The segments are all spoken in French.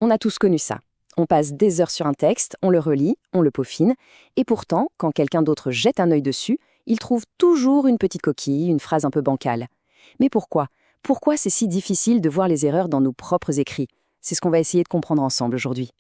On a tous connu ça. On passe des heures sur un texte, on le relit, on le peaufine, et pourtant, quand quelqu'un d'autre jette un œil dessus, il trouve toujours une petite coquille, une phrase un peu bancale. Mais pourquoi? Pourquoi c'est si difficile de voir les erreurs dans nos propres écrits? C'est ce qu'on va essayer de comprendre ensemble aujourd'hui.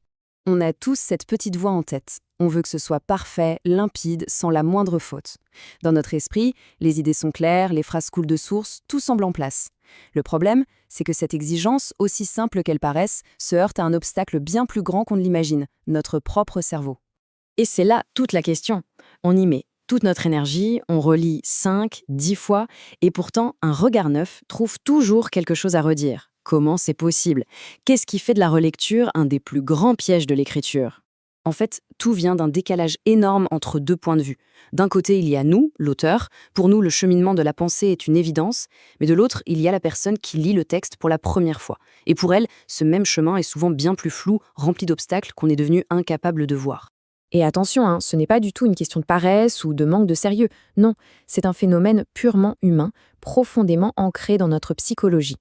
On a tous cette petite voix en tête. On veut que ce soit parfait, limpide, sans la moindre faute. Dans notre esprit, les idées sont claires, les phrases coulent de source, tout semble en place. Le problème, c'est que cette exigence, aussi simple qu'elle paraisse, se heurte à un obstacle bien plus grand qu'on ne l'imagine, notre propre cerveau. Et c'est là toute la question. On y met toute notre énergie, on relit 5, 10 fois, et pourtant, un regard neuf trouve toujours quelque chose à redire. Comment c'est possible? Qu'est-ce qui fait de la relecture un des plus grands pièges de l'écriture? En fait, tout vient d'un décalage énorme entre deux points de vue. D'un côté, il y a nous, l'auteur. Pour nous, le cheminement de la pensée est une évidence. Mais de l'autre, il y a la personne qui lit le texte pour la première fois. Et pour elle, ce même chemin est souvent bien plus flou, rempli d'obstacles qu'on est devenu incapable de voir. Et attention, ce n'est pas du tout une question de paresse ou de manque de sérieux. Non, c'est un phénomène purement humain, profondément ancré dans notre psychologie.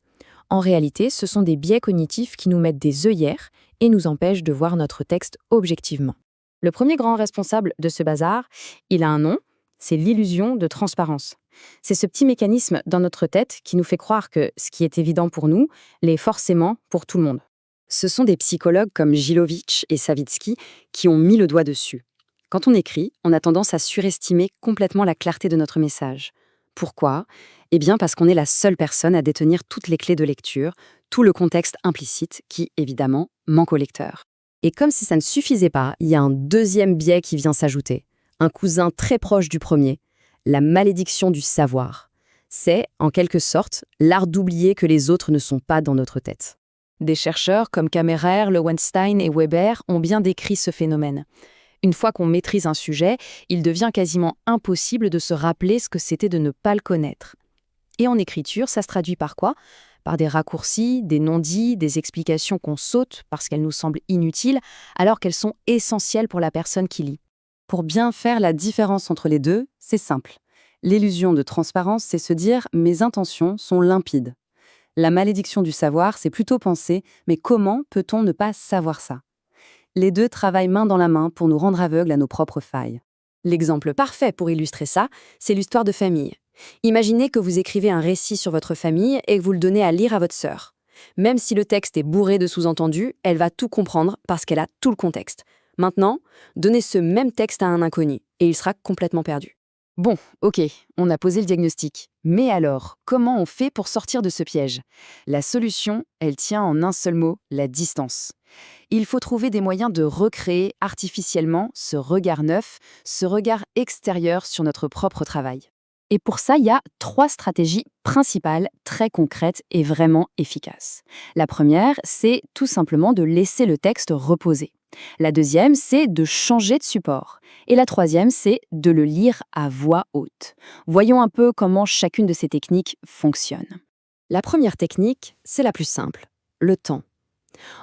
En réalité, ce sont des biais cognitifs qui nous mettent des œillères et nous empêchent de voir notre texte objectivement. Le premier grand responsable de ce bazar, il a un nom, c'est l'illusion de transparence. C'est ce petit mécanisme dans notre tête qui nous fait croire que ce qui est évident pour nous l'est forcément pour tout le monde. Ce sont des psychologues comme Gilovich et Savitsky qui ont mis le doigt dessus. Quand on écrit, on a tendance à surestimer complètement la clarté de notre message. Pourquoi? Eh bien parce qu'on est la seule personne à détenir toutes les clés de lecture, tout le contexte implicite qui, évidemment, manque au lecteur. Et comme si ça ne suffisait pas, il y a un deuxième biais qui vient s'ajouter, un cousin très proche du premier, la malédiction du savoir. C'est, en quelque sorte, l'art d'oublier que les autres ne sont pas dans notre tête. Des chercheurs comme Kammerer, Lowenstein et Weber ont bien décrit ce phénomène. Une fois qu'on maîtrise un sujet, il devient quasiment impossible de se rappeler ce que c'était de ne pas le connaître. Et en écriture, ça se traduit par quoi? Par des raccourcis, des non-dits, des explications qu'on saute parce qu'elles nous semblent inutiles, alors qu'elles sont essentielles pour la personne qui lit. Pour bien faire la différence entre les deux, c'est simple. L'illusion de transparence, c'est se dire « mes intentions sont limpides ». La malédiction du savoir, c'est plutôt penser « mais comment peut-on ne pas savoir ça ?» Les deux travaillent main dans la main pour nous rendre aveugles à nos propres failles. L'exemple parfait pour illustrer ça, c'est l'histoire de famille. Imaginez que vous écrivez un récit sur votre famille et que vous le donnez à lire à votre sœur. Même si le texte est bourré de sous-entendus, elle va tout comprendre parce qu'elle a tout le contexte. Maintenant, donnez ce même texte à un inconnu et il sera complètement perdu. Bon, ok, on a posé le diagnostic. Mais alors, comment on fait pour sortir de ce piège? La solution, elle tient en un seul mot, la distance. Il faut trouver des moyens de recréer artificiellement ce regard neuf, ce regard extérieur sur notre propre travail. Et pour ça, il y a 3 stratégies principales, très concrètes et vraiment efficaces. La première, c'est tout simplement de laisser le texte reposer. La deuxième, c'est de changer de support. Et la troisième, c'est de le lire à voix haute. Voyons un peu comment chacune de ces techniques fonctionne. La première technique, c'est la plus simple, le temps.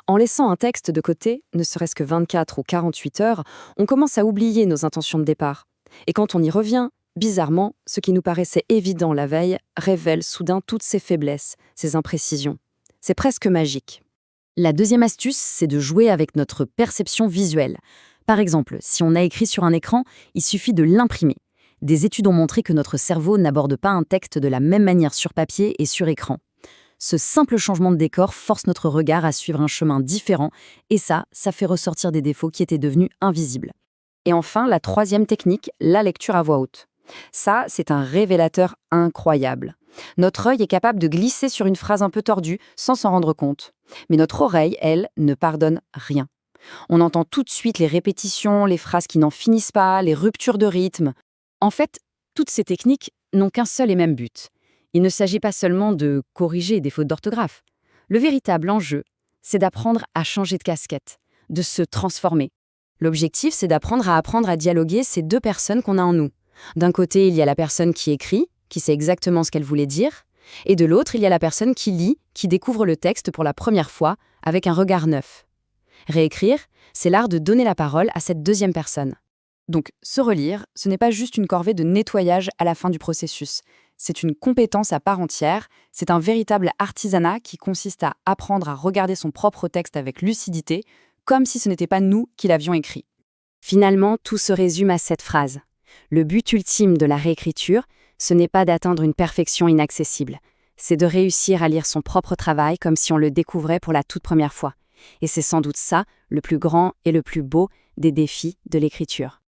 En laissant un texte de côté, ne serait-ce que 24 ou 48 heures, on commence à oublier nos intentions de départ. Et quand on y revient, bizarrement, ce qui nous paraissait évident la veille révèle soudain toutes ses faiblesses, ses imprécisions. C'est presque magique. La deuxième astuce, c'est de jouer avec notre perception visuelle. Par exemple, si on a écrit sur un écran, il suffit de l'imprimer. Des études ont montré que notre cerveau n'aborde pas un texte de la même manière sur papier et sur écran. Ce simple changement de décor force notre regard à suivre un chemin différent et ça fait ressortir des défauts qui étaient devenus invisibles. Et enfin, la troisième technique, la lecture à voix haute. Ça, c'est un révélateur incroyable. Notre œil est capable de glisser sur une phrase un peu tordue sans s'en rendre compte. Mais notre oreille, elle, ne pardonne rien. On entend tout de suite les répétitions, les phrases qui n'en finissent pas, les ruptures de rythme. En fait, toutes ces techniques n'ont qu'un seul et même but. Il ne s'agit pas seulement de corriger des fautes d'orthographe. Le véritable enjeu, c'est d'apprendre à changer de casquette, de se transformer. L'objectif, c'est d'apprendre à dialoguer ces deux personnes qu'on a en nous. D'un côté, il y a la personne qui écrit, qui sait exactement ce qu'elle voulait dire, et de l'autre, il y a la personne qui lit, qui découvre le texte pour la première fois, avec un regard neuf. Réécrire, c'est l'art de donner la parole à cette deuxième personne. Donc, se relire, ce n'est pas juste une corvée de nettoyage à la fin du processus. c'est une compétence à part entière, c'est un véritable artisanat qui consiste à apprendre à regarder son propre texte avec lucidité, comme si ce n'était pas nous qui l'avions écrit. Finalement, tout se résume à cette phrase. Le but ultime de la réécriture, ce n'est pas d'atteindre une perfection inaccessible, c'est de réussir à lire son propre travail comme si on le découvrait pour la toute première fois. Et c'est sans doute ça, le plus grand et le plus beau des défis de l'écriture.